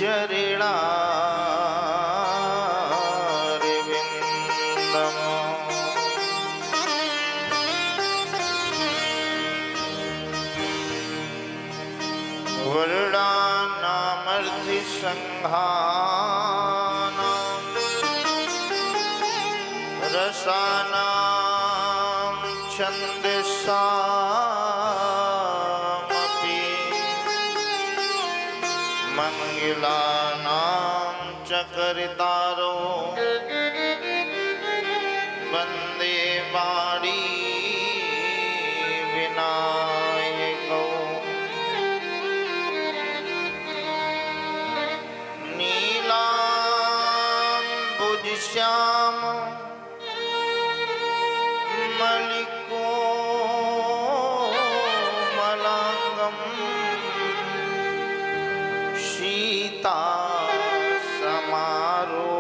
चरणारविन्दम् वर्णानामर्थिसङ्घानां रसानां छन्दसामपि मंगलानां च कर्तारो वन्दे वाणी विनायकौ नीलाम्बुजश्याम मलिकोमलाङ्गम् सीता समारो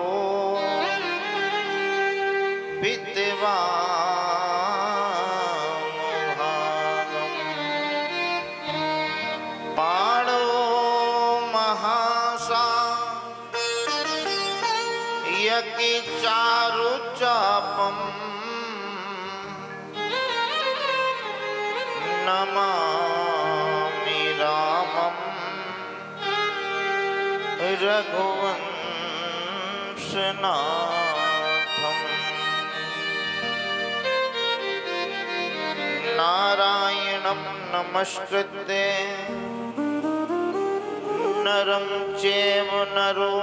विद्वान् पाणो महासा यज्ञ चारु चापम् नमामि रामम् रघुवंशनाथम् नारायणं नमस्कृत्य नरं चैव नरोत्तमं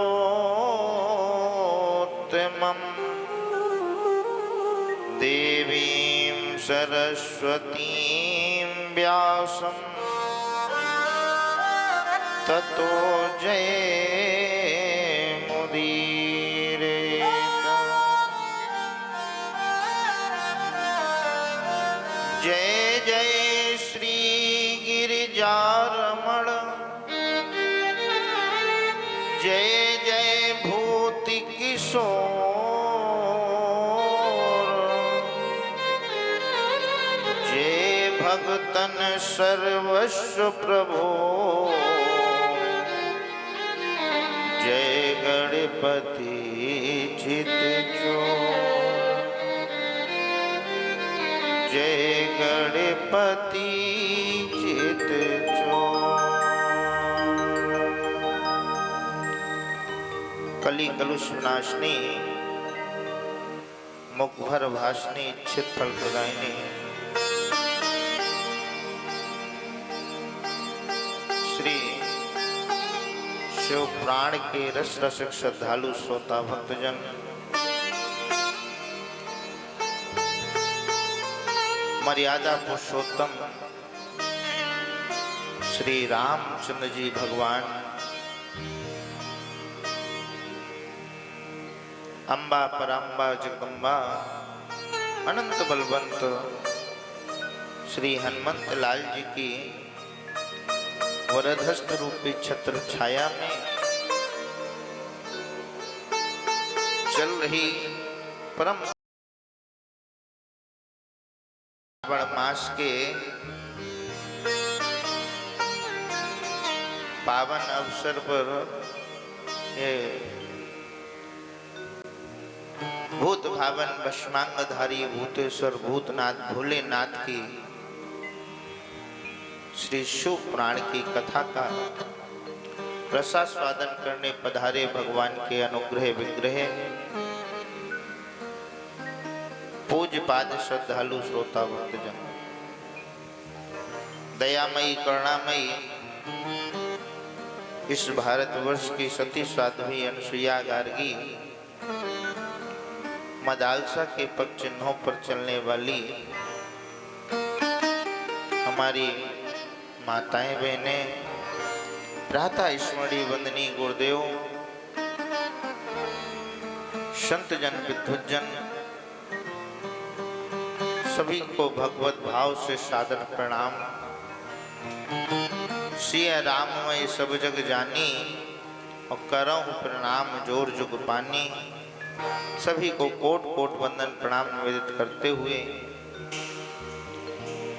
देवीं सरस्वतीं व्यासं ततो जयमुदीरयेत्। जय जय श्री गिरिजारमण जय जय भूति किशोर जय भगतन सर्वस्व प्रभो जय गणपति चित चोर जय गणपति चित चोर। कली कलुष विनाशिनी मुखभर भाषिनी इच्छित फल प्रदायिनी श्री शिव प्राण के रस रसिक श्रद्धालु श्रोता भक्तजन मर्यादा पुरुषोत्तम श्री रामचंद्र जी भगवान अम्बा पराम्बा जगदम्बा अनंत बलवंत श्री हनुमंत लाल जी की वरदहस्त रूपी छत्र छाया में चल रही परम श्रावण मास के पावन अवसर पर ये भूत भावन भस्मांगधारी भूतेश्वर भूतनाथ भोलेनाथ की श्री शिव पुराण की कथा का रसास्वादन करने पधारे भगवान के अनुग्रह विग्रह पूज्य पाद श्रद्धालु श्रोता भक्तजन दयामयी करुणामयी इस भारतवर्ष की सती साध्वी अनुसुईया गार्गी मदालसा के पग चिन्हों पर चलने वाली हमारी माताएं बहनें भ्राता ईश्वरी वंदनी गुरुदेव संत जन विद्वज्जन सभी को भगवत भाव से सादर प्रणाम। सिया राम मैं सब जग जानी और करऊं प्रणाम जोर जुग पानी। सभी को कोट कोट वंदन प्रणाम निवेदित करते हुए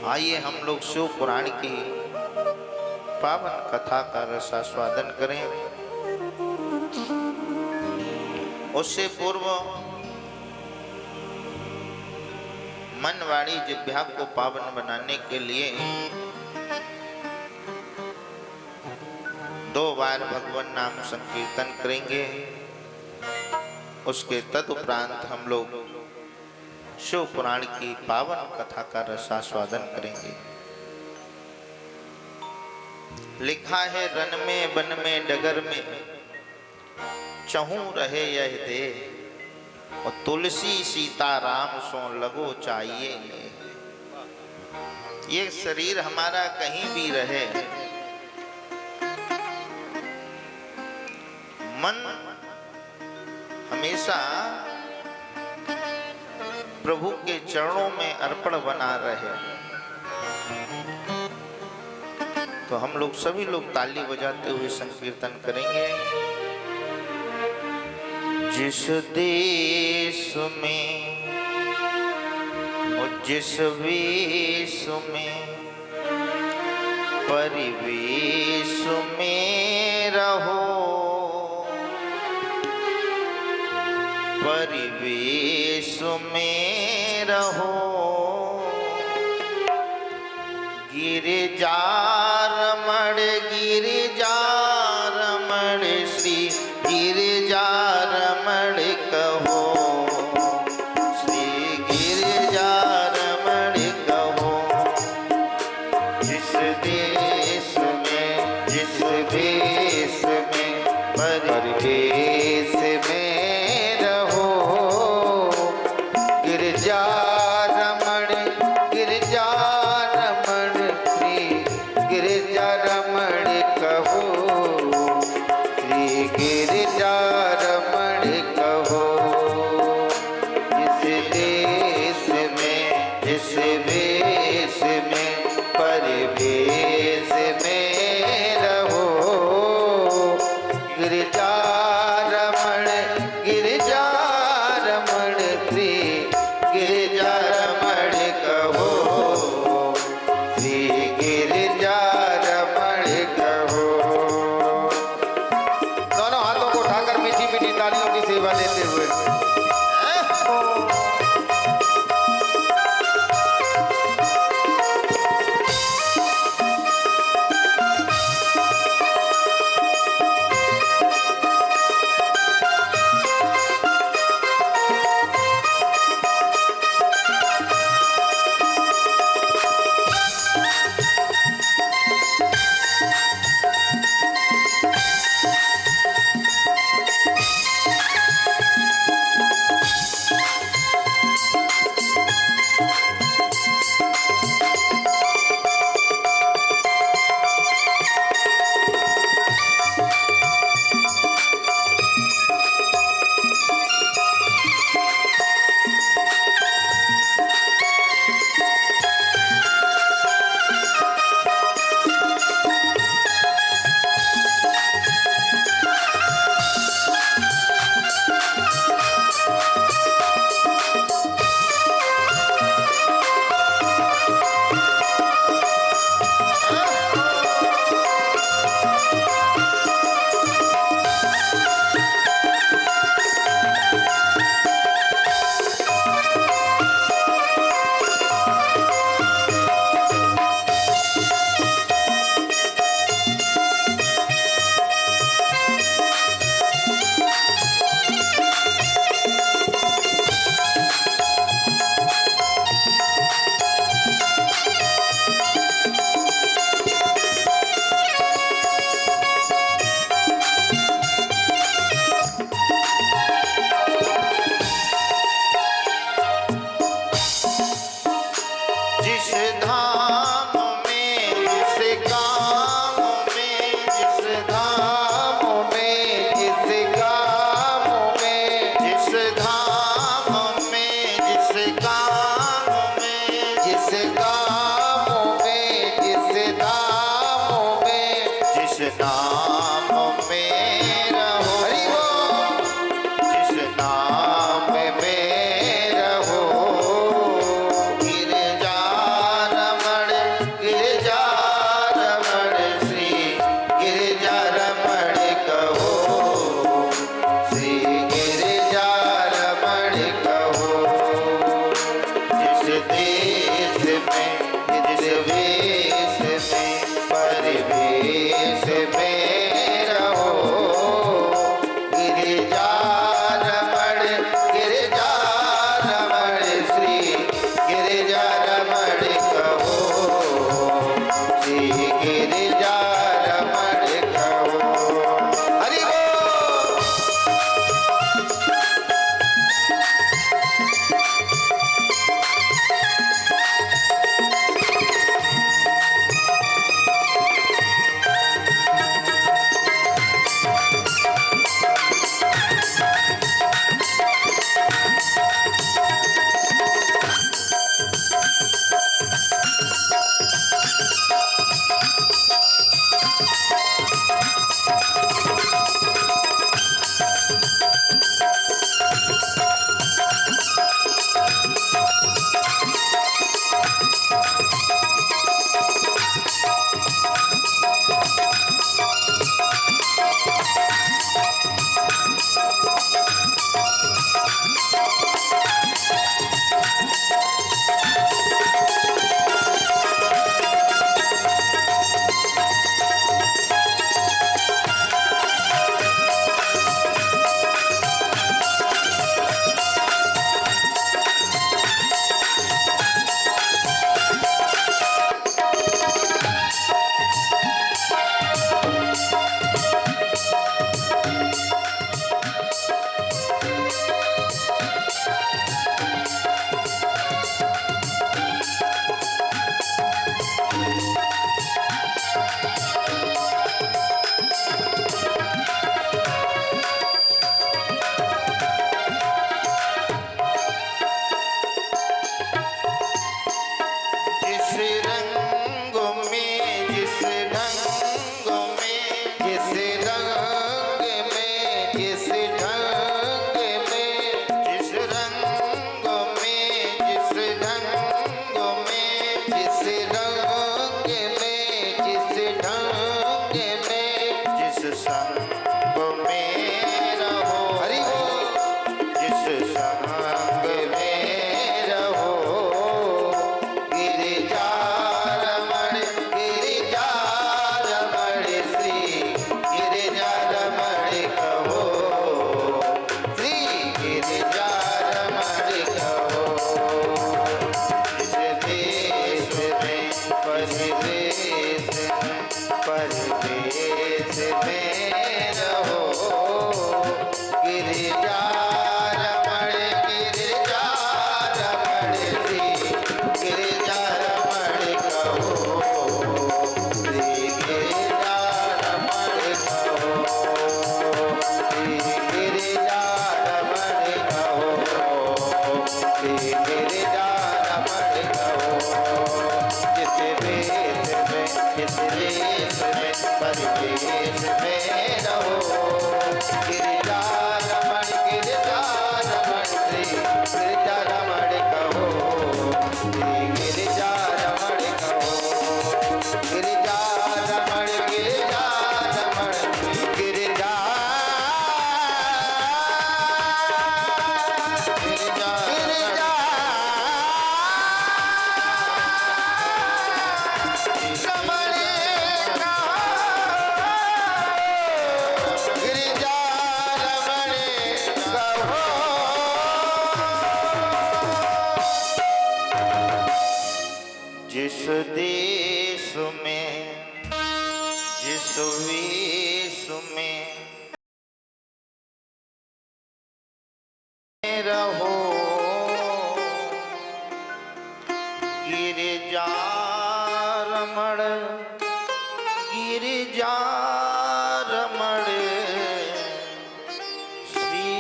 आइए हम लोग शिव पुराण की पावन कथा का रसास्वादन करें। उससे पूर्व मन वाणी जिह्वा को पावन बनाने के लिए 2 बार भगवान नाम संकीर्तन करेंगे। उसके तदुपरांत हम लोग शिव पुराण की पावन कथा का रसास्वादन करेंगे। लिखा है रन में वन में डगर में चहूं रहे यह दे, और तुलसी सीता राम सो लगो चाहिए। ये शरीर हमारा कहीं भी रहे, मन हमेशा प्रभु के चरणों में अर्पण बना रहे। तो हम लोग सभी लोग ताली बजाते हुए संकीर्तन करेंगे। जिस देश में और जिस वेश में परिवेश में रहो, परिवेश में रहो, गिरिजा रमण गिरिजा रमण श्री गिरिजा रमण कहो, श्री गिरिजा रमण कहो। जिस देश में जिस देश में परिवेश में रहो, गिरिजा रमण गिरिजा रमण श्री गिरिजा रमण कहो, श्री गिरिजा रमण कहो। जिस देश में जिस वेश में परिवेश में रहो, गिरिजा रमण गिरिजा रमण श्री गिरिजा रमण कहो, श्री गिरिजा रमण कहो। दोनों हाथों को उठाकर मीठी मीठी तालियों की सेवा लेते हुए गिरिजा परदेश में रहो। गिरिजा रमण गिरिजा रमण श्री गिरिजा रमण कहो, गिरिजा रमण कहो। गिरिजा रमण गिरिजा रमण गिरिजा गिरिजा गिरिजा रमण गिरिजा रमण कहो। जिस देश में जिस वेश में रहो, गिरिजा रमण गिरिजा रमण श्री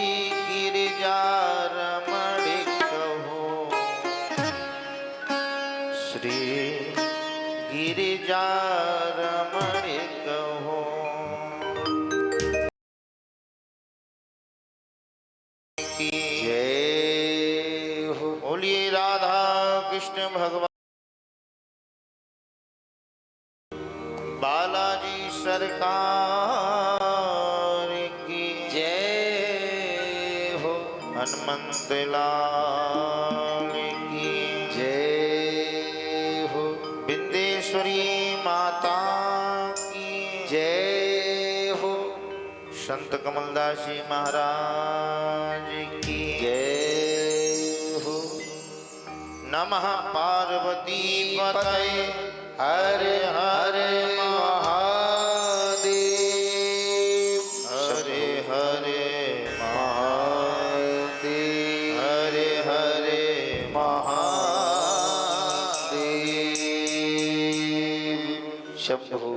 गिरिजा रमण कहो, श्री गिरिजा रमण कहो। जय हो। बोलिए राधा कृष्ण भगवान बालाजी सरकार की जय हो। हनुमंत लाल की जय हो। बिंदेश्वरी माता की जय हो। संत कमलदास जी महाराज की जय हो। नमः पार्वती पतये हर हर महादेव। हरे हरे महादेव। हरे हरे महादेव। शंभो।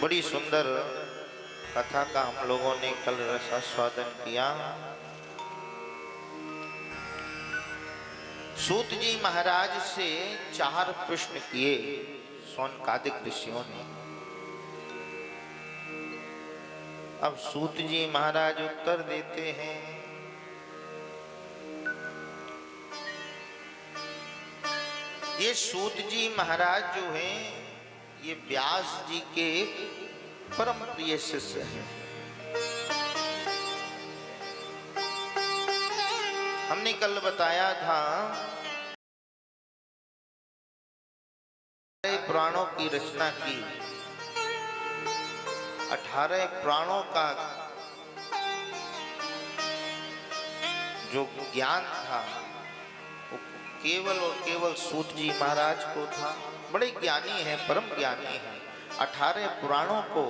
बड़ी सुंदर कथा का हम लोगों ने कल रसास्वादन किया। सूत जी महाराज से 4 प्रश्न किए सौनकादिक ऋषियों ने। अब सूत जी महाराज उत्तर देते हैं। ये सूत जी महाराज जो हैं ये व्यास जी के परम प्रिय शिष्य हैं। हमने कल बताया था पुराणों की रचना की। 18 पुराणों का जो ज्ञान था वो केवल और केवल सूत जी महाराज को था। बड़े ज्ञानी हैं, परम ज्ञानी हैं। 18 पुराणों को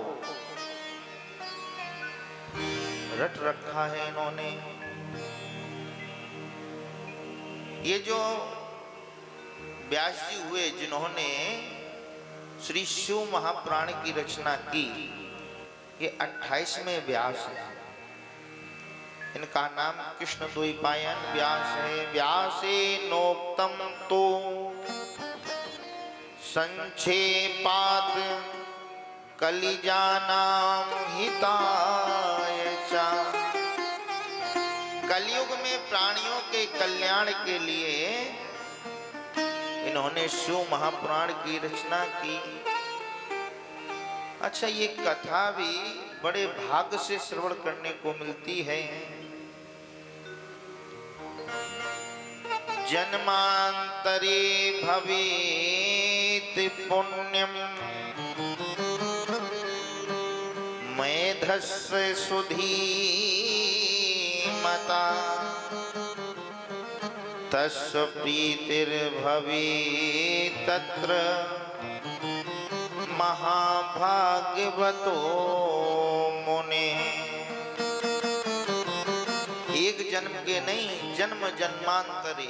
रट रखा है इन्होंने। ये जो व्यास जी हुए जिन्होंने श्री शिव महापुराण की रचना की, ये 28वें व्यास है। इनका नाम कृष्ण द्वैपायन व्यास है। व्यासे नोक्तम तो संक्षेपात कलिजानाम हिताय चा। कलयुग में प्राणियों के कल्याण के लिए इन्होंने शिव महापुराण की रचना की। अच्छा, ये कथा भी बड़े भाग्य से श्रवण करने को मिलती है। जन्मांतरे भवेत पुण्यम मेधस्य सुधीमता तस्य प्रीतिर्भवेत् तत्र महाभाग्यवतो मुने। एक जन्म के नहीं, जन्म जन्मांतरे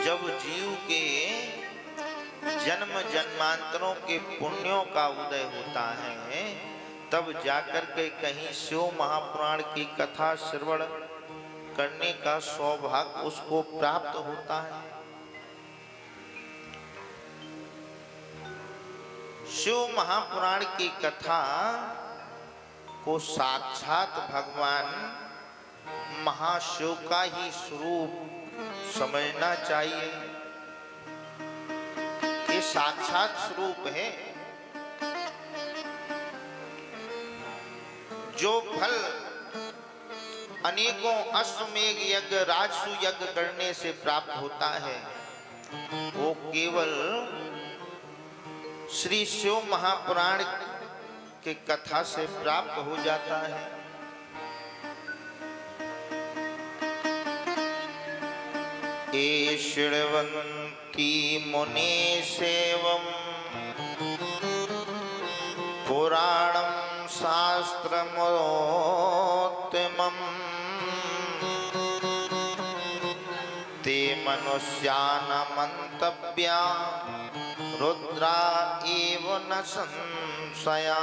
जब जीव के जन्म जन्मांतरों के पुण्यों का उदय होता है तब जाकर के कहीं शिव महापुराण की कथा श्रवण करने का सौभाग्य उसको प्राप्त होता है। शिव महापुराण की कथा को साक्षात भगवान महाशिव का ही स्वरूप समझना चाहिए। ये साक्षात स्वरूप है। जो फल अनेकों अश्वमेघ यज्ञ राजसु यज्ञ करने से प्राप्त होता है, वो केवल श्री शिव महापुराण के कथा से प्राप्त हो जाता है। ए शृण्वन्ति मुने सेवम पुराणं शास्त्रमोत्तमम् ते मनुष्यानां मन्तव्या रुद्रा एव न संशया।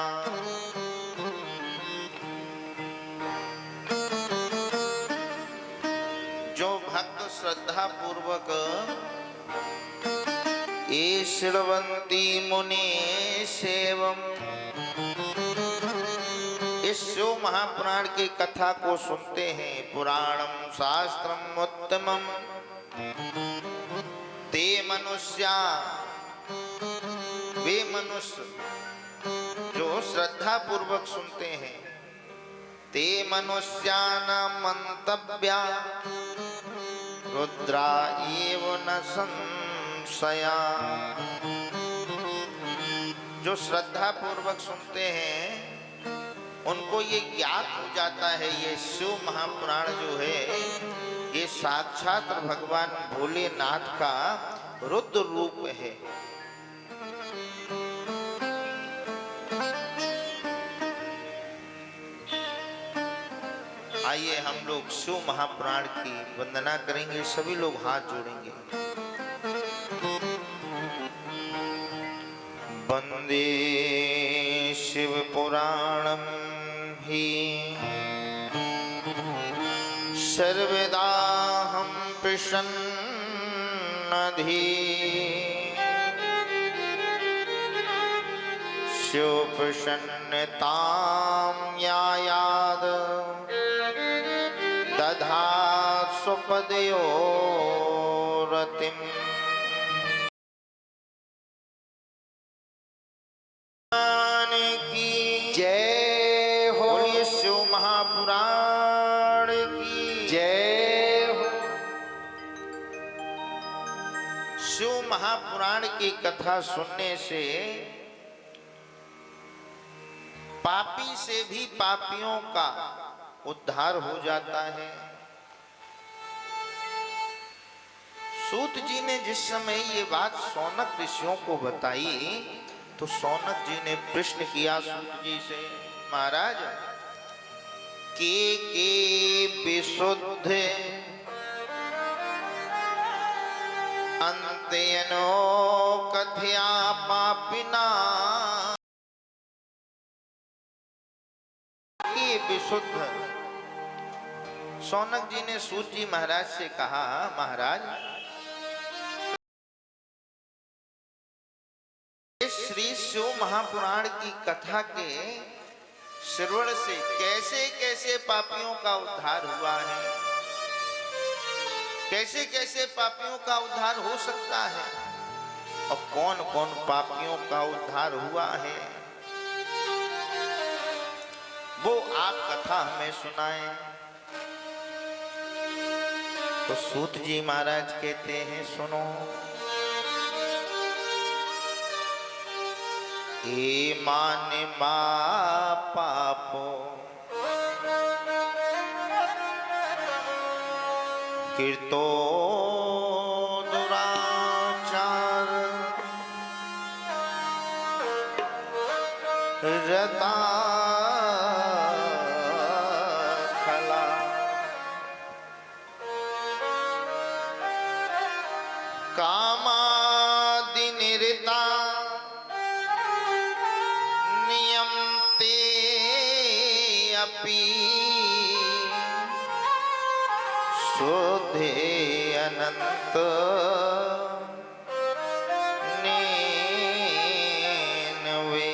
जो भक्त श्रद्धा पूर्वक ये शृण्वन्ति मुने सेवम, इस शिव महापुराण की कथा को सुनते हैं, पुराणम शास्त्रम उत्तमम ते मनुष्या, वे मनुष्य जो श्रद्धा पूर्वक सुनते हैं, ते मनुष्यानां मंतव्या रुद्रा एव न संशया। जो श्रद्धा पूर्वक सुनते हैं उनको ये ज्ञात हो जाता है, ये शिव महापुराण जो है ये साक्षात भगवान भोलेनाथ का रुद्र रूप है। आइए हम लोग शिव महापुराण की वंदना करेंगे, सभी लोग हाथ जोड़ेंगे। वंदे शिव पुराणम ही सर्वदा हम प्रसन्नधि शिव प्रसन्नतां यायाद दधात् स्वपदयो रतिम्। की जय हो, बोलिए शिव महापुराण की जय हो। शिव महापुराण की कथा सुनने से पापी से भी पापियों का उद्धार हो जाता है। सूत जी ने जिस समय ये बात शौनक ऋषियों को बताई तो शौनक जी ने प्रश्न किया सूत जी से, महाराज के विशुद्ध अंत्यनो कथया पापिना, के विशुद्ध। शौनक जी ने सूत जी महाराज से कहा, महाराज श्री शिव महापुराण की कथा के श्रवण से कैसे कैसे पापियों का उद्धार हुआ है, कैसे कैसे पापियों का उद्धार हो सकता है और कौन कौन पापियों का उद्धार हुआ है, वो आप कथा हमें सुनाएं। तो सूत जी महाराज कहते हैं, सुनो। ए मान मा पापो कीर्तो दुराचार रता खला कामादि निरता नियम ते शोधे अनंत नेनवे।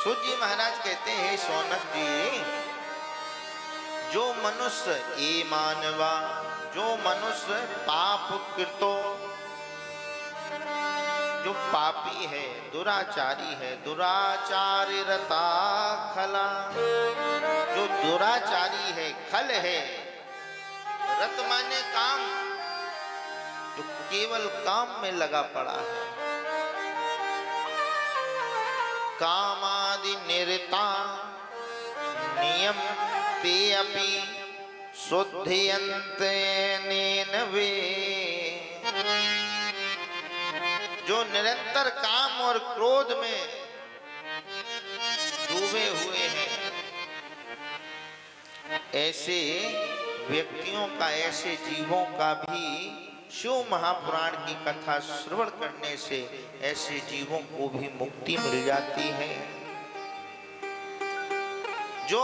सूत जी महाराज कहते हैं, शौनक जी, जो मनुष्य ये मानवा, जो मनुष्य पाप कृतो, जो पापी है, दुराचारी है, दुराचारी रता खला, जो दुराचारी है, खल है, रत माने काम, जो केवल काम में लगा पड़ा है, कामादि निरता नियम ते अपि शुद्धियन्ते नेनवे। जो निरंतर काम और क्रोध में डूबे हुए हैं, ऐसे व्यक्तियों का, ऐसे जीवों का भी शिव महापुराण की कथा श्रवण करने से ऐसे जीवों को भी मुक्ति मिल जाती है। जो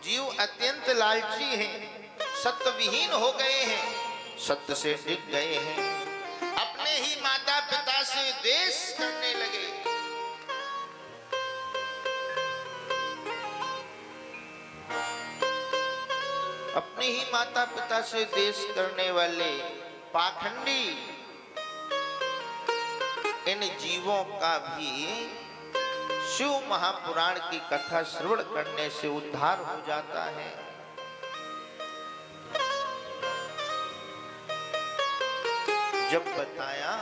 जीव अत्यंत लालची हैं, सत्य विहीन हो गए हैं, सत्य से डिग गए हैं, अपने ही माता पिता से द्वेष करने लगे, अपने ही माता पिता से द्वेष करने वाले पाखंडी इन जीवों का भी शिव महापुराण की कथा श्रवण करने से उद्धार हो जाता है। जब बताया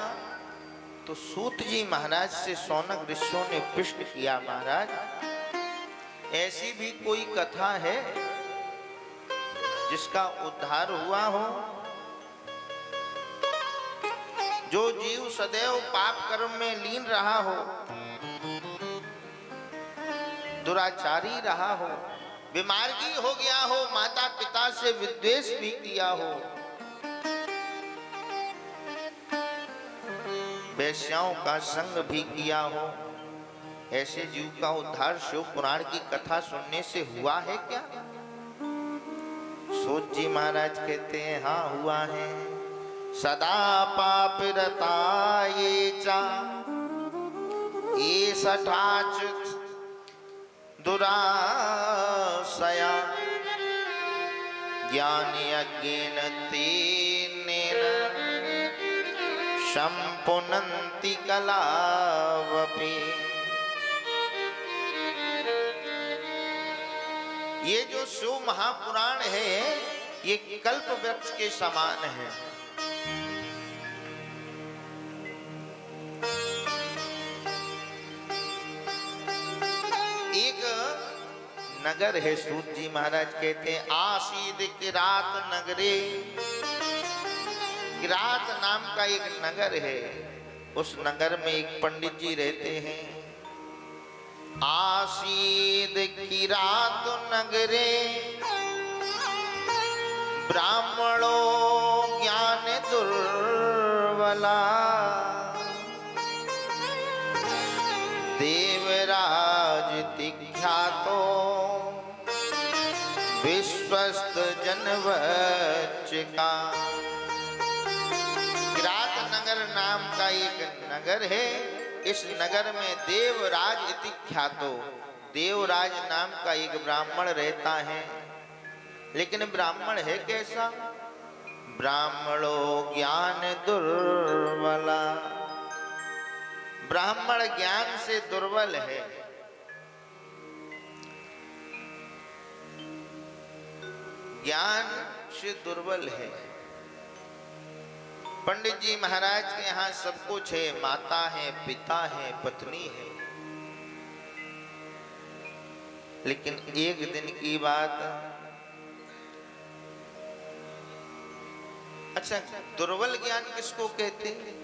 तो सूत जी महाराज से शौनक ऋषियों ने प्रश्न किया, महाराज ऐसी भी कोई कथा है जिसका उद्धार हुआ हो? जो जीव सदैव पाप कर्म में लीन रहा हो, दुराचारी रहा हो, विमार्गी हो गया हो, माता पिता से विद्वेष भी किया हो, वैश्याओं का संग भी किया हो, ऐसे जीव का उद्धार शिव पुराण की कथा सुनने से हुआ है क्या? सूत जी महाराज कहते हैं, हाँ हुआ है। सदा पाप रता ये चा ये सठाच दुराशया ज्ञान यज्ञेन तेनेन संपुनन्ति कलावपि। ये जो शिव महापुराण है, ये कल्प वृक्ष के समान है। एक नगर है, सूत जी महाराज कहते हैं, आसीद किरात नगरे। किरात नाम का एक नगर है, उस नगर में एक पंडित जी रहते हैं। आसीद किरात नगरे ब्राह्मणो ज्ञान दुर्वला देवराज तिख्यातो विश्वस्त जनवच्चिका। किरात नगर नाम का एक नगर है। इस नगर में देवराज इति ख्यातो, देवराज नाम का एक ब्राह्मण रहता है। लेकिन ब्राह्मण है कैसा? ब्राह्मणो ज्ञान दुर्बला, ब्राह्मण ज्ञान से दुर्बल है। ज्ञान से दुर्बल है। पंडित जी महाराज के यहाँ सब कुछ है, माता है, पिता है, पत्नी है, लेकिन एक दिन की बात। अच्छा, दुर्बल ज्ञान किसको कहते हैं?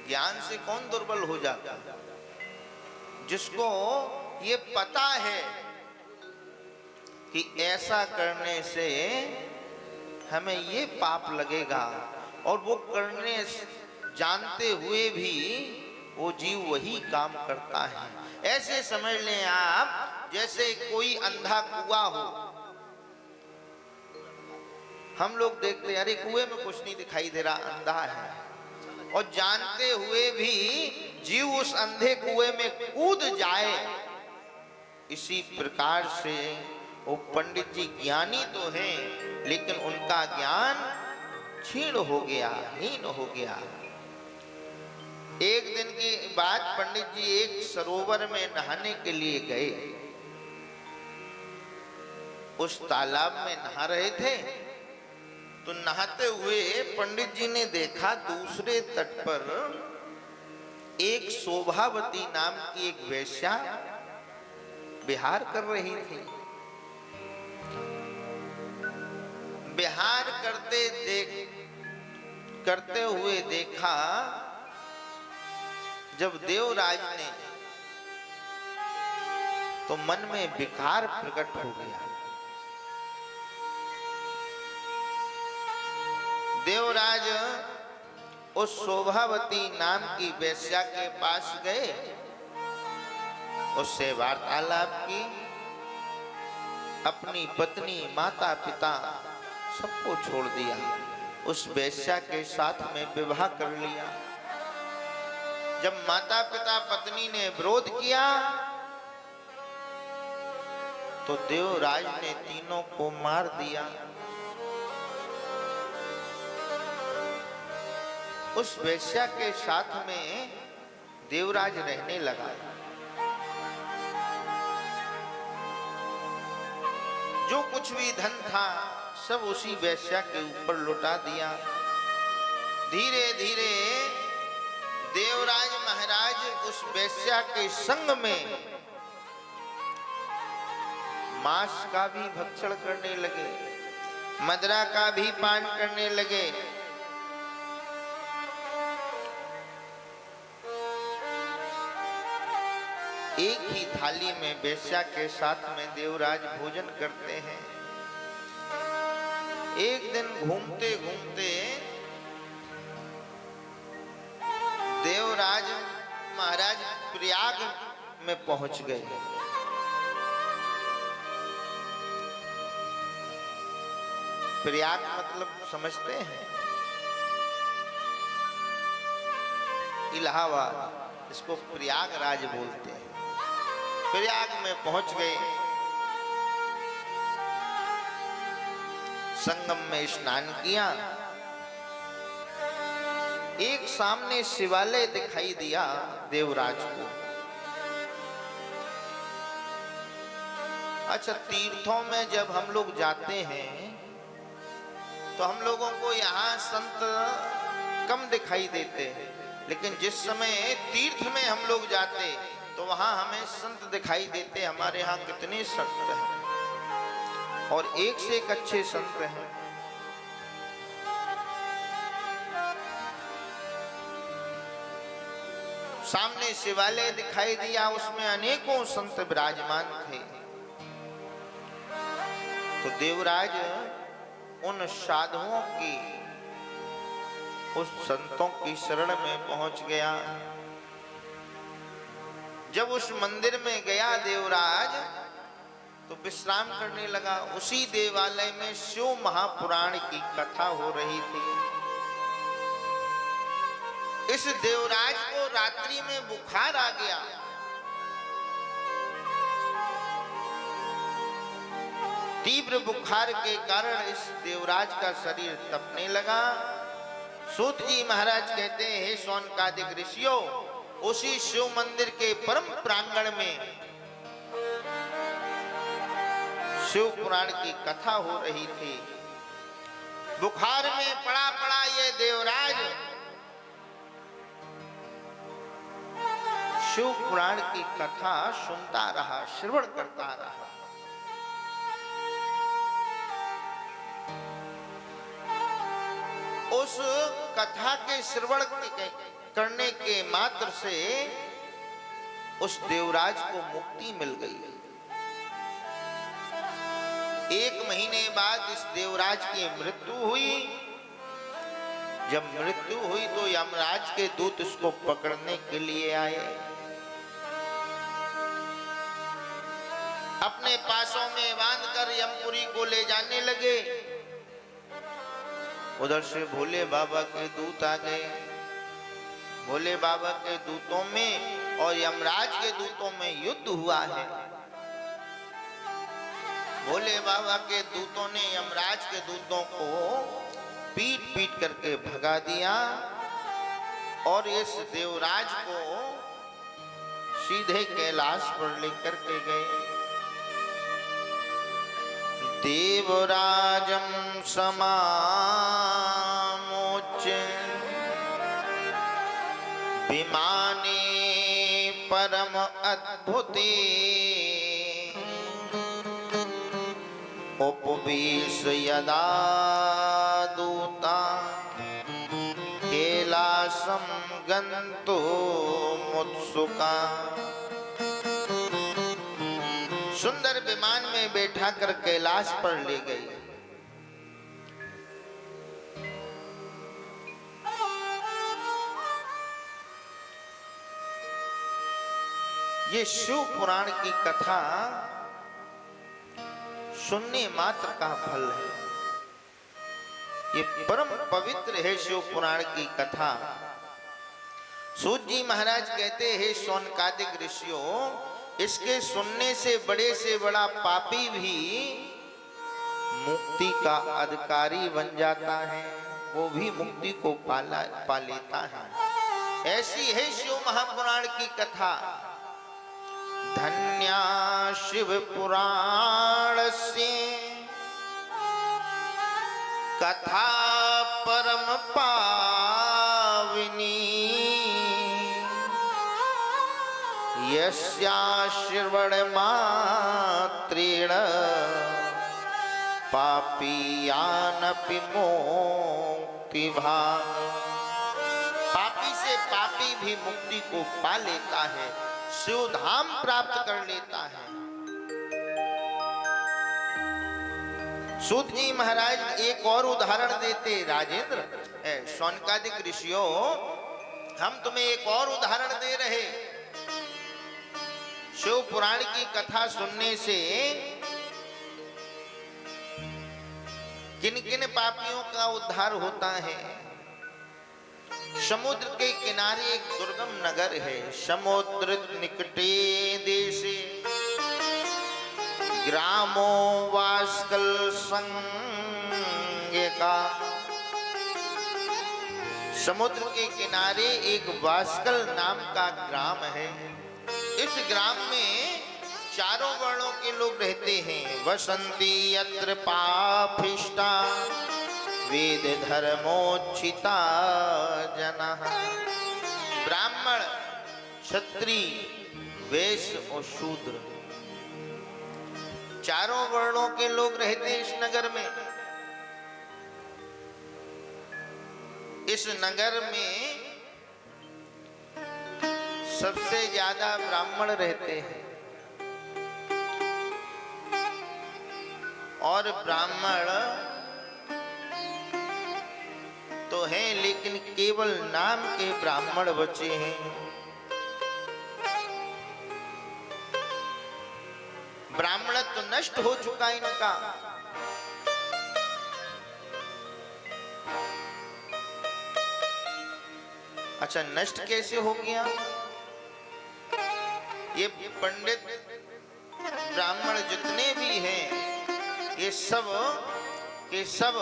ज्ञान से कौन दुर्बल हो जाता? जिसको ये पता है कि ऐसा करने से हमें ये पाप लगेगा, और वो करने जानते हुए भी वो जीव वही काम करता है। ऐसे समझ लें आप, जैसे कोई अंधा कुआं हो, हम लोग देखते अरे कुएं में कुछ नहीं दिखाई दे रहा, अंधा है, और जानते हुए भी जीव उस अंधे कुएं में कूद जाए। इसी प्रकार से वो पंडित जी ज्ञानी तो हैं, लेकिन उनका ज्ञान क्षीण हो गया, हीन हो गया। एक दिन की बात, पंडित जी एक सरोवर में नहाने के लिए गए। उस तालाब में नहा रहे थे, तो नहाते हुए पंडित जी ने देखा दूसरे तट पर एक शोभावती नाम की एक वेश्या विहार कर रही थी। विहार करते हुए देखा। जब देवराज ने, तो मन में विकार प्रकट हो गया। देवराज उस शोभावती नाम की वेश्या के पास गए, उससे वार्तालाप की, अपनी पत्नी, माता पिता सबको छोड़ दिया, उस वेश्या के साथ में विवाह कर लिया। जब माता पिता पत्नी ने विरोध किया, तो देवराज ने तीनों को मार दिया। उस वेश्या के साथ में देवराज रहने लगा। जो कुछ भी धन था सब उसी वेश्या के ऊपर लुटा दिया। धीरे धीरे देवराज महाराज उस वेश्या के संग में मांस का भी भक्षण करने लगे, मदिरा का भी पान करने लगे। एक ही थाली में वेश्या के साथ में देवराज भोजन करते हैं। एक दिन घूमते घूमते देवराज महाराज प्रयाग में पहुंच गए। प्रयाग मतलब समझते हैं? इलाहाबाद, इसको प्रयागराज बोलते हैं। प्रयाग में पहुंच गए, संगम में स्नान किया। एक सामने शिवालय दिखाई दिया देवराज को। अच्छा, तीर्थों में जब हम लोग जाते हैं तो हम लोगों को यहाँ संत कम दिखाई देते हैं, लेकिन जिस समय तीर्थ में हम लोग जाते तो वहां हमें संत दिखाई देते। हमारे यहाँ कितने संत हैं और एक से एक अच्छे संत हैं। सामने शिवालय दिखाई दिया, उसमें अनेकों संत विराजमान थे। तो देवराज उन साधुओं की, उस संतों की शरण में पहुंच गया। जब उस मंदिर में गया देवराज, तो विश्राम करने लगा। उसी देवालय में शिव महापुराण की कथा हो रही थी। इस देवराज को रात्रि में बुखार आ गया। तीव्र बुखार के कारण इस देवराज का शरीर तपने लगा। सूत जी महाराज कहते हैं, हे शौनकादिक ऋषियों, उसी शिव मंदिर के परम प्रांगण में शिव पुराण की कथा हो रही थी। बुखार में पड़ा पड़ा ये देवराज शिव पुराण की कथा सुनता रहा, श्रवण करता रहा। उस कथा के श्रवण करने के मात्र से उस देवराज को मुक्ति मिल गई। 1 महीने बाद इस देवराज की मृत्यु हुई। जब मृत्यु हुई तो यमराज के दूत इसको पकड़ने के लिए आए। अपने पासों में बांधकर यमपुरी को ले जाने लगे। उधर से भोले बाबा के दूत आ गए। भोले बाबा के दूतों में और यमराज के दूतों में युद्ध हुआ है। भोले बाबा के दूतों ने यमराज के दूतों को पीट पीट करके भगा दिया और इस देवराज को सीधे कैलाश पर लेकर के गए। देवराजम समामोच विमाने परम अद्भुते उपवेश यदा दूता कैलासम गंतो मुत्सुका। सुंदर विमान में बैठा कर कैलाश पर ले गई। ये शिव पुराण की कथा सुनने मात्र का फल है। ये परम पवित्र है शिव पुराण की कथा। सूत जी महाराज कहते हैं शौनकादिक ऋषियों, इसके सुनने से बड़ा पापी भी मुक्ति का अधिकारी बन जाता है, वो भी मुक्ति को पा लेता है। ऐसी है शिव महापुराण की कथा। धन्या शिव पुराण से कथा परम पाविनी यस्या श्रवण मात्रेण पापीयानपि मोक्ति भाग। पापी से पापी भी मुक्ति को पा लेता है, शिवधाम प्राप्त कर लेता है। सूत जी महाराज एक और उदाहरण देते, राजेंद्र शौनकादिक ऋषियों, हम तुम्हें एक और उदाहरण दे रहे। शिव पुराण की कथा सुनने से किन किन पापियों का उद्धार होता है। समुद्र के किनारे एक दुर्गम नगर है। समुद्र निकटे देशे ग्रामो वास्कल संज्ञका। समुद्र के किनारे एक वास्कल नाम का ग्राम है। इस ग्राम में चारों वर्णों के लोग रहते हैं। वसंती यत्र पापिष्टा वेद धर्मोचिता जनः। ब्राह्मण, क्षत्रिय, वैश्य और शूद्र, चारों वर्णों के लोग रहते हैं इस नगर में। इस नगर में सबसे ज्यादा ब्राह्मण रहते हैं और ब्राह्मण तो हैं लेकिन केवल नाम के ब्राह्मण बचे हैं। ब्राह्मणत्व नष्ट हो चुका इनका। अच्छा, नष्ट कैसे हो गया? ये पंडित ब्राह्मण जितने भी हैं ये सब के सब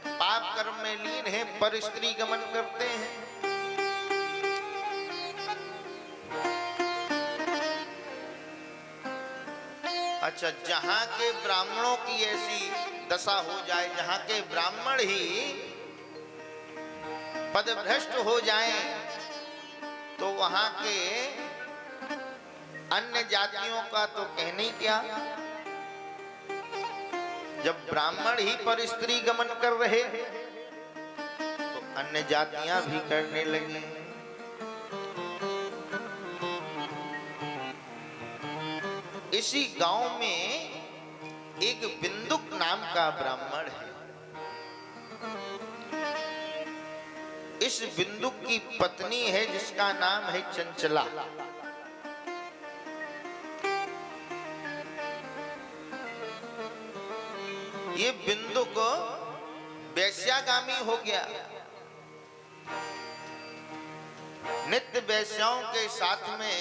पाप कर्म में लीन हैं, पर स्त्री गमन करते हैं। अच्छा, जहां के ब्राह्मणों की ऐसी दशा हो जाए, जहां के ब्राह्मण ही पदभ्रष्ट हो जाएं, तो वहां के अन्य जातियों का तो कहने ही क्या। जब ब्राह्मण ही पर स्त्री गमन कर रहे तो अन्य जातियां भी करने लगी। इसी गांव में एक बिंदुक नाम का ब्राह्मण है। इस बिंदुक की पत्नी है जिसका नाम है चंचला। ये बिंदुक वेश्यागामी हो गया, नित्य वेश्याओं के साथ में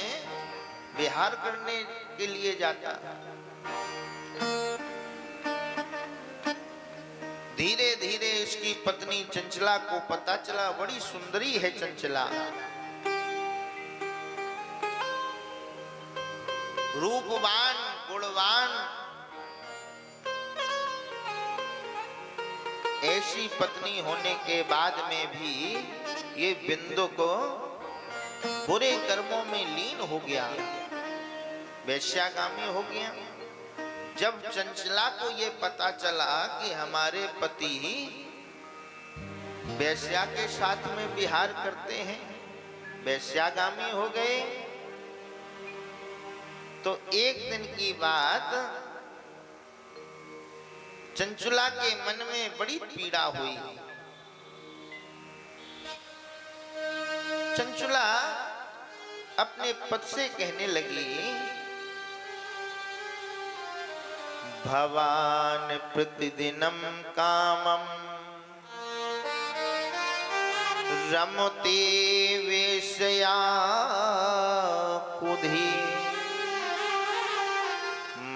विहार करने के लिए जाता। धीरे धीरे इसकी पत्नी चंचला को पता चला, बड़ी सुंदरी है चंचला, रूपवान गुणवान, ऐसी पत्नी होने के बाद में भी ये बिंदु को बुरे कर्मों में लीन हो गया, वेश्यागामी हो गया। जब चंचला को ये पता चला कि हमारे पति वेश्या के साथ में विहार करते हैं, वेश्यागामी हो गए, तो एक दिन की बात चंचला के मन में बड़ी पीड़ा हुई। चंचला अपने पति से कहने लगी, भवान प्रतिदिनम कामम रमते वेश्या कुधी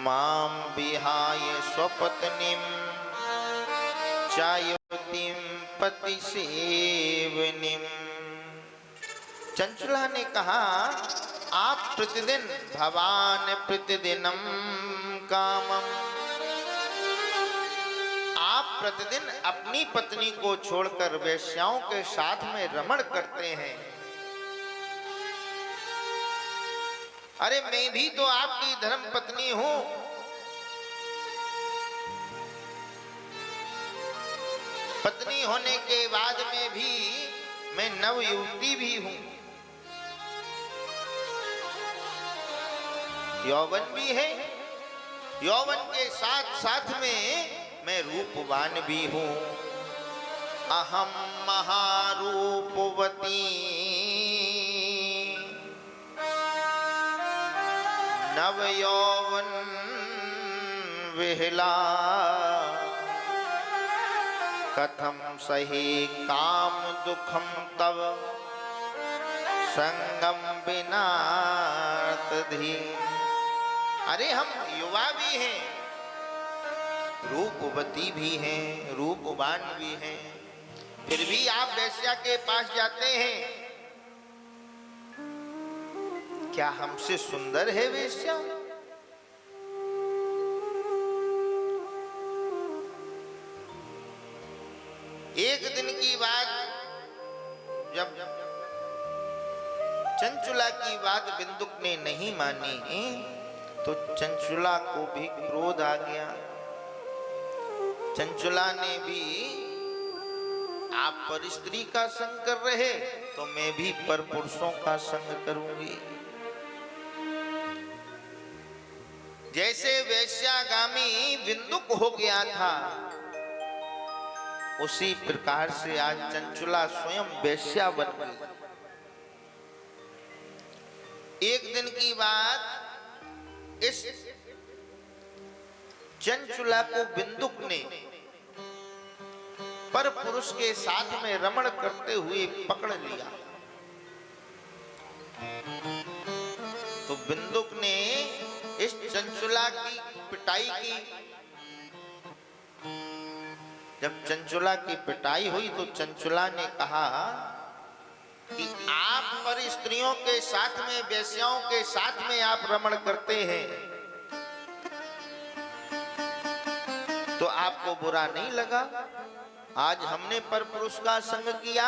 माम विहाय स्वपत्नीम चायुतिम पति सेवनीम। चंचला ने कहा, आप प्रतिदिन, भवान प्रतिदिनम कामम, आप प्रतिदिन अपनी पत्नी को छोड़कर वेश्याओं के साथ में रमण करते हैं। अरे मैं भी तो आपकी धर्म पत्नी हूं, पत्नी होने के बाद में भी मैं नवयुवती भी हूं, यौवन भी है, यौवन के साथ साथ में मैं रूपवान भी हूं। अहम महारूपवती नवयौवन विहला, कथम सही काम दुखम तव संगम बिना तधी। अरे हम युवा भी हैं, रूपवती भी हैं, रूपवान भी हैं, फिर भी आप वेश्या के पास जाते हैं, क्या हमसे सुंदर है वेश्या? एक दिन की बात, जब चंचला की बात बिंदुक ने नहीं मानी तो चंचला को भी क्रोध आ गया। चंचला ने भी, आप पर स्त्री का संग कर रहे तो मैं भी पर पुरुषों का संग करूंगी। जैसे वेश्यागामी बिंदुक हो गया था, उसी प्रकार से आज चंचला स्वयं वेश्या बन गई। एक दिन की बात, इस चंचला को बिंदुक ने पर पुरुष के साथ में रमण करते हुए पकड़ लिया। तो बिंदुक ने इस चंचला की पिटाई की। जब चंचला की पिटाई हुई तो चंचला ने कहा कि आप पर स्त्रियों के साथ में, वेश्याओं के साथ में आप रमण करते हैं तो आपको बुरा नहीं लगा? आज हमने पर पुरुष का संग किया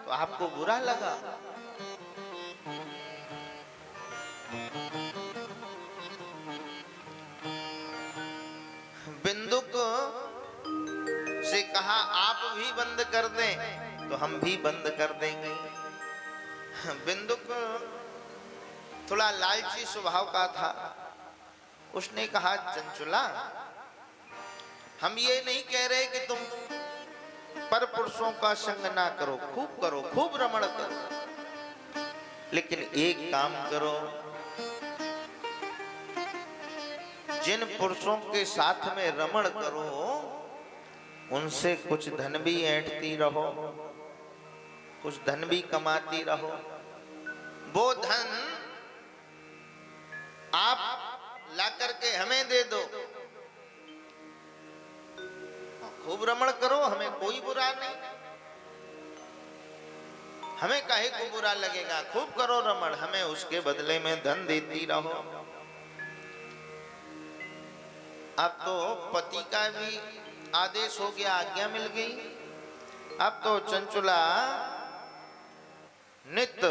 तो आपको बुरा लगा? बिंदुक से कहा, आप भी बंद कर दें तो हम भी बंद कर देंगे। बिंदुक थोड़ा लालची स्वभाव का था। उसने कहा, चंचला, हम ये नहीं कह रहे कि तुम पर पुरुषों का संग ना करो, खूब रमण करो, लेकिन एक काम करो, जिन पुरुषों के साथ में रमण करो उनसे कुछ धन भी ऐंठती रहो, कुछ धन भी कमाती रहो। वो धन आप ला करके हमें दे दो, खूब रमण करो, हमें कोई बुरा नहीं, हमें काहे को बुरा लगेगा, खूब करो रमण, हमें उसके बदले में धन देती रहो। अब तो पति का भी आदेश हो गया, आज्ञा मिल गई। अब तो चंचुला नित्य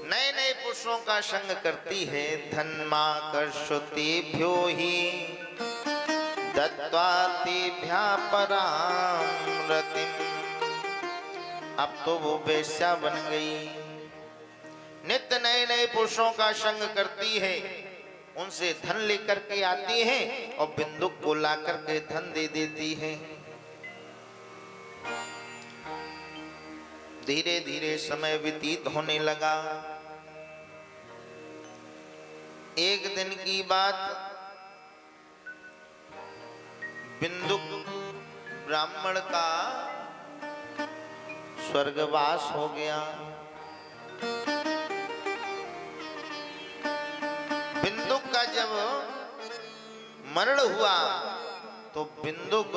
नए नए पुरुषों का संग करती है। धन्माकर्षतेभ्यो हि दत्त्वा तेभ्यः परां रतिम्। अब तो वो वेश्या बन गई, नित्य नए नए पुरुषों का संग करती है, उनसे धन लेकर के आती है और बिंदुक को ला करके धन दे देती है। धीरे धीरे समय व्यतीत होने लगा। एक दिन की बात, बिंदुक ब्राह्मण का स्वर्गवास हो गया। बिंदुक का जब मरण हुआ तो बिंदुक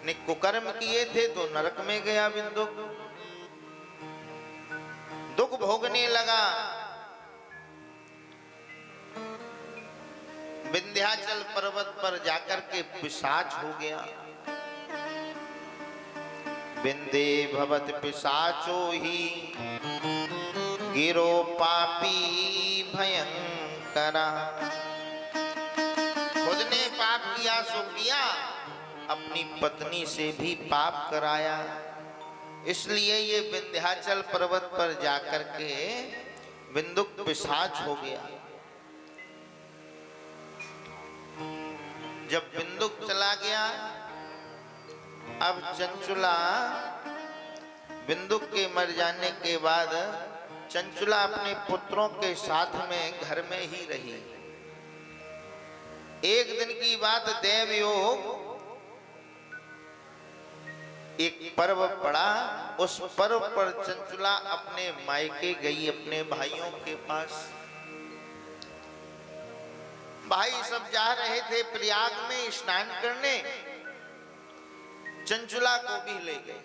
ने कुकर्म किए थे तो नरक में गया। बिंदुक दुख भोगने लगा। विंध्याचल पर्वत पर जाकर के पिशाच हो गया। विंदे भवत पिशाचो ही गिरो पापी भयंकरा। खुद ने पाप किया सो किया, अपनी पत्नी से भी पाप कराया, इसलिए ये विंध्याचल पर्वत पर जाकर के बिंदुक पिशाच हो गया। जब बिंदुक चला गया, अब चंचुला बिंदुक के मर जाने के बाद चंचुला अपने पुत्रों के साथ में घर में ही रही। एक दिन की बात, देवयोग एक पर्व पड़ा। उस पर्व पर चंचुला अपने मायके गई, अपने भाइयों के पास। भाई सब जा रहे थे प्रयाग में स्नान करने, चंचुला को भी ले गए।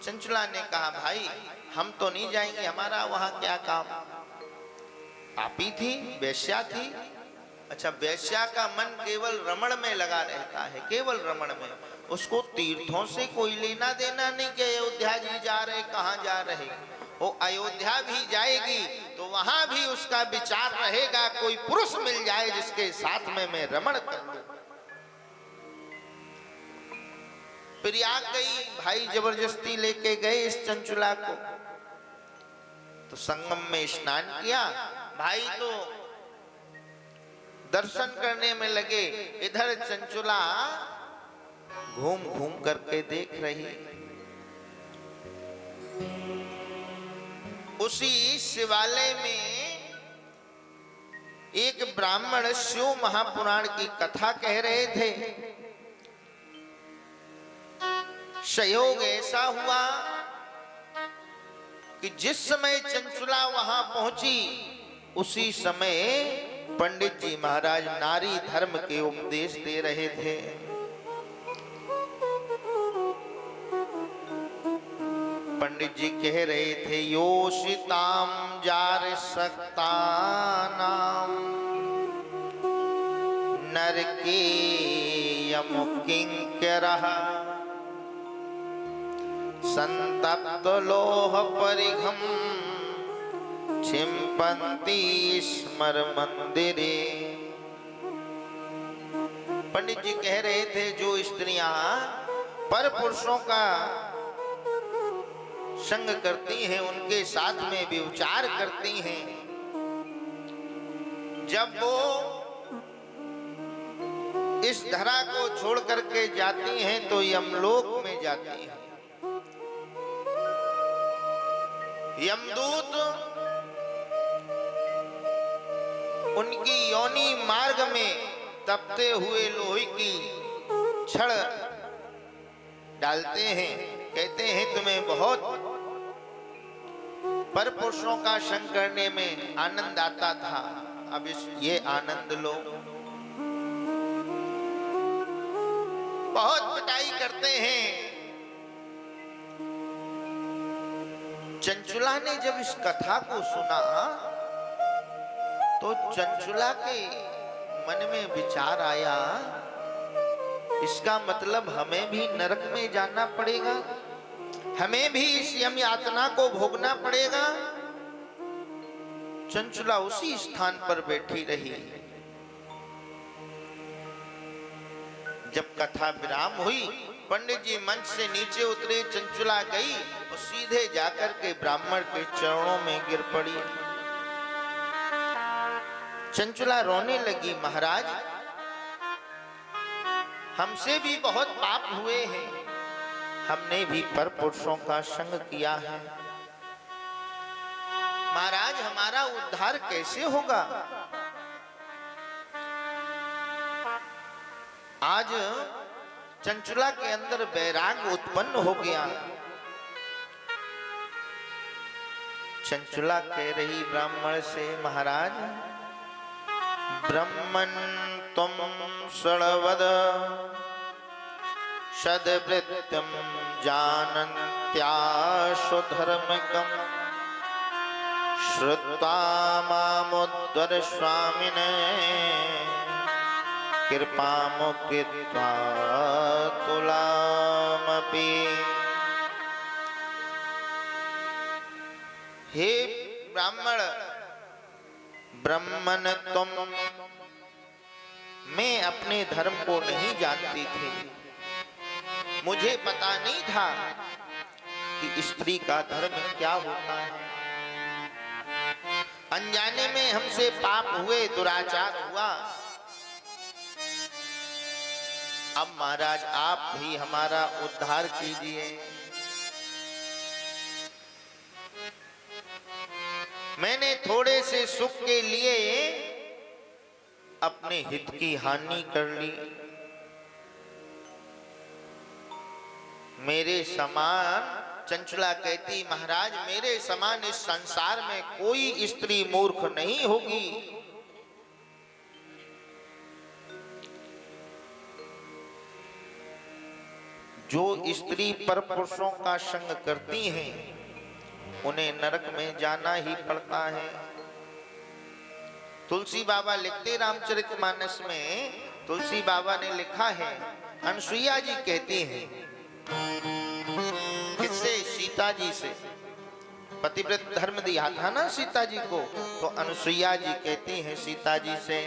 चंचुला ने कहा, भाई हम तो नहीं जाएंगे, हमारा वहां क्या काम। पापी थी, वेश्या थी। अच्छा, वेश्या का मन केवल रमण में लगा रहता है, केवल रमण में, उसको तीर्थों से कोई लेना देना नहीं कि अयोध्या जी जा रहे, कहां जा रहे। वो अयोध्या भी जाएगी तो वहां भी उसका विचार रहेगा कोई पुरुष मिल जाए जिसके साथ में मैं रमण कर लूं। प्रयाग गई, भाई जबरदस्ती लेके गए इस चंचुला को, तो संगम में स्नान किया। भाई तो दर्शन करने में लगे, इधर चंचुला घूम घूम करके देख रही। उसी शिवालय में एक ब्राह्मण शिव महापुराण की कथा कह रहे थे। संयोग ऐसा हुआ कि जिस समय चंचुला वहां पहुंची, उसी समय पंडित जी महाराज नारी धर्म के उपदेश दे रहे थे। पंडित जी कह रहे थे, योषिताम जार सक्तानाम नरके यमुकिंकरः संतप्त लोह परिघम छिंपन्ति स्मर मंदिरे। पंडित जी कह रहे थे, जो स्त्रियां पर पुरुषों का संग करती हैं, उनके साथ में व्यभिचार करती हैं, जब वो इस धरा को छोड़ करके जाती हैं तो यमलोक में जाती हैं। यमदूत उनकी योनि मार्ग में तपते हुए लोहे की छड़ डालते हैं, कहते हैं तुम्हें बहुत पर पुरुषों का संग करने में आनंद आता था, अब ये आनंद लो। बहुत पिटाई करते हैं। चंचुला ने जब इस कथा को सुना तो चंचुला के मन में विचार आया, इसका मतलब हमें भी नरक में जाना पड़ेगा, हमें भी इस यम यातना को भोगना पड़ेगा। चंचुला उसी स्थान पर बैठी रही। जब कथा विराम हुई, पंडित जी मंच से नीचे उतरे, चंचुला गई और सीधे जाकर के ब्राह्मण के चरणों में गिर पड़ी। चंचुला रोने लगी, महाराज हमसे भी बहुत पाप हुए हैं, हमने भी पर पुरुषों का संग किया है, महाराज हमारा उद्धार कैसे होगा? आज चंचुला के अंदर वैराग्य उत्पन्न हो गया। चंचुला कह रही ब्राह्मण से, महाराज ब्रह्मन् तुम षड्वद सद्वृत्त्यं जानन्त्याशु धर्मकम् श्रुत्वा मामुद्धर स्वामिने कृपामुकृत्वा तुलामपि। हे ब्राह्मण, ब्रह्मन तुम, मैं अपने धर्म को नहीं जानती थी, मुझे पता नहीं था कि स्त्री का धर्म क्या होता है। अनजाने में हमसे पाप हुए, दुराचार हुआ। अब महाराज आप भी हमारा उद्धार कीजिए। मैंने थोड़े से सुख के लिए अपने हित की हानि कर ली। मेरे समान, चंचुला कहती, महाराज मेरे समान इस संसार में कोई स्त्री मूर्ख नहीं होगी। जो स्त्री पर पुरुषों का संग करती हैं उन्हें नरक में जाना ही पड़ता है। तुलसी बाबा लिखते रामचरितमानस में, तुलसी बाबा ने लिखा है, अनसुईया जी कहती हैं, किससे? सीता जी से। पतिव्रत धर्म दिया था ना सीता जी को, तो अनसुईया जी कहती हैं सीता जी से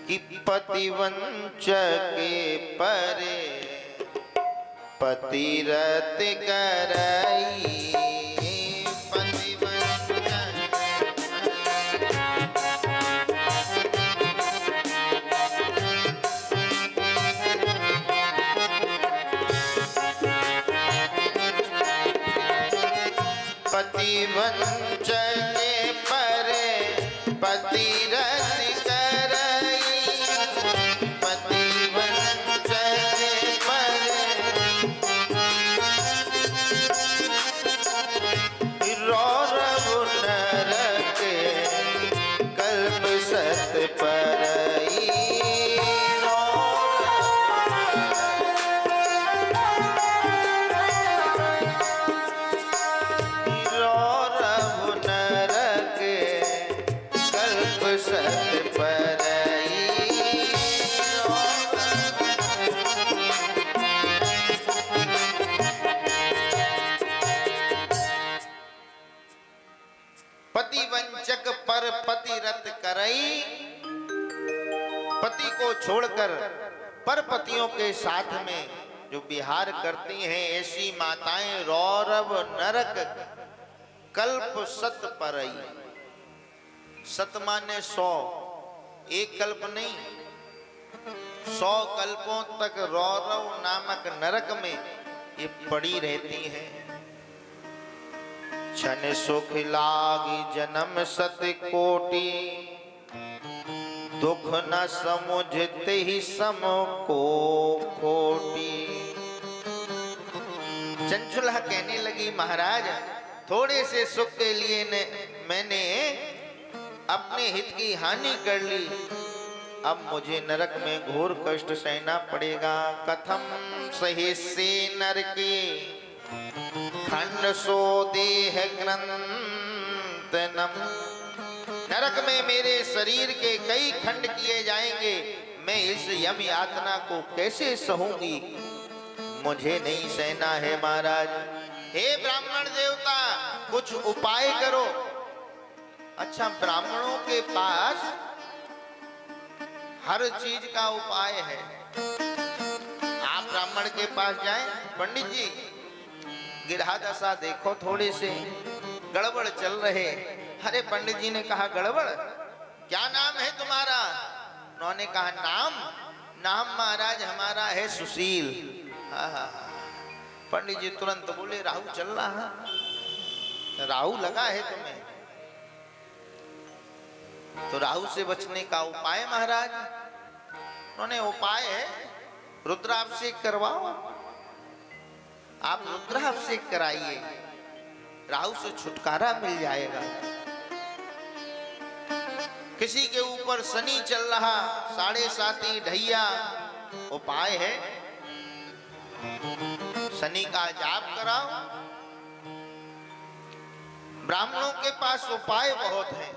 कि पतिवंच के परे पतिरत करई। पतिवंच के परे पतिरत करई, पतिवंच के परे रौरव नरक कल्प सत परई। पतिवंचक पर पतिरत करई, पति को छोड़कर पर पतियों के साथ में जो विहार करती हैं ऐसी माताएं रौरव नरक कल्प सत परई। सत माने 100, एक कल्प नहीं, 100 कल्पों तक रौरव नामक नरक में ये पड़ी रहती हैं। छन सुख लागी जन्म सत कोटि, दुख न समुझते ही सम को खोटी। चंचुला कहने लगी महाराज थोड़े से सुख के लिए मैंने अपने हित की हानि कर ली, अब मुझे नरक में घोर कष्ट सहना पड़ेगा। कथम सहे से नरके खंड सो देह ग्रंथनम, नरक में मेरे शरीर के कई खंड किए जाएंगे, मैं इस यम यातना को कैसे सहूंगी, मुझे नहीं सहना है महाराज। हे ब्राह्मण देवता कुछ उपाय करो। अच्छा, ब्राह्मणों के पास हर चीज का उपाय है। आप ब्राह्मण के पास जाएं, पंडित जी गिरहा दशा देखो, थोड़े से गड़बड़ चल रहे। अरे पंडित जी ने कहा गड़बड़, क्या नाम है तुम्हारा? उन्होंने कहा नाम महाराज हमारा है सुशील। पंडित जी तुरंत बोले राहु चल रहा, राहु लगा है तुम्हें, तो राहु से बचने का उपाय महाराज? उन्होंने उपाय है रुद्राभिषेक करवाओ। आप रुद्राभिषेक कराइए, राहु से छुटकारा मिल जाएगा। किसी के ऊपर शनि चल रहा, 7.5 ढैया, उपाय है शनि का जाप कराओ। ब्राह्मणों के पास उपाय बहुत हैं।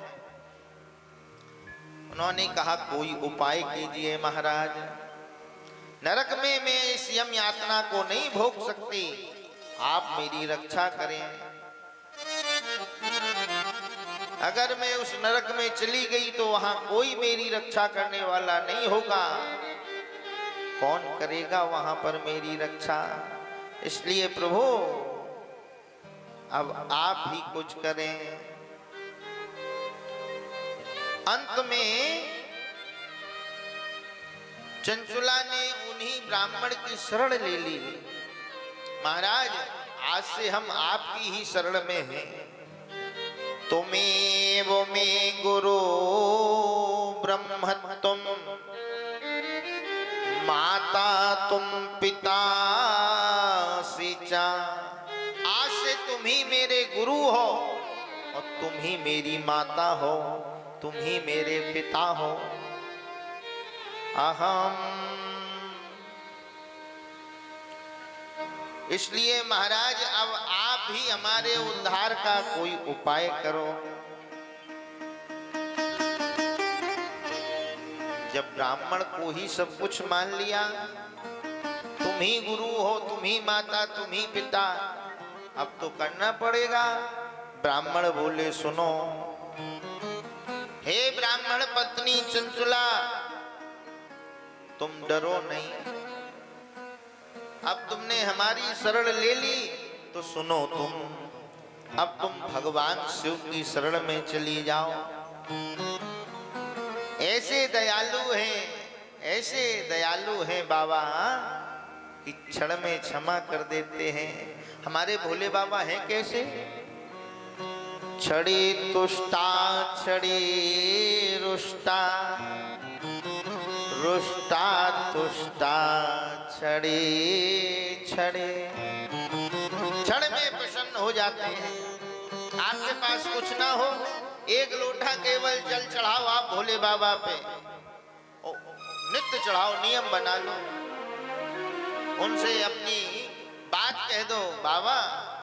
उन्होंने कहा कोई उपाय कीजिए महाराज, नरक में मैं इस यम यातना को नहीं भोग सकती, आप मेरी रक्षा करें। अगर मैं उस नरक में चली गई तो वहां कोई मेरी रक्षा करने वाला नहीं होगा, कौन करेगा वहां पर मेरी रक्षा? इसलिए प्रभु अब आप ही कुछ करें। अंत में चंचुला ने उन्हीं ब्राह्मण की शरण ले ली। महाराज आज से हम आपकी ही शरण में हैं। तुमेव मे गुरु ब्रह्म तुम माता तुम पिता सिचा। आज से तुम ही मेरे गुरु हो और तुम ही मेरी माता हो, तुम ही मेरे पिता हो। अहम, इसलिए महाराज अब आप ही हमारे उद्धार का कोई उपाय करो। जब ब्राह्मण को ही सब कुछ मान लिया, तुम ही गुरु हो, तुम ही माता, तुम ही पिता, अब तो करना पड़ेगा। ब्राह्मण बोले सुनो, हे ब्राह्मण पत्नी चंचुला, तुम डरो नहीं। अब तुमने हमारी शरण ले ली तो सुनो अब तुम भगवान शिव की शरण में चली जाओ। ऐसे दयालु हैं बाबा कि क्षण में क्षमा कर देते हैं। हमारे भोले बाबा हैं कैसे? छड़े तुष्टा छड़े रुष्टा, रुष्टा तुष्टा छड़े छड़े, क्षण में प्रसन्न हो जाते हैं। आपके पास कुछ ना हो, एक लोटा केवल जल चढ़ाओ आप भोले बाबा पे, नित्य चढ़ाओ, नियम बना लो, उनसे अपनी बात कह दो, बाबा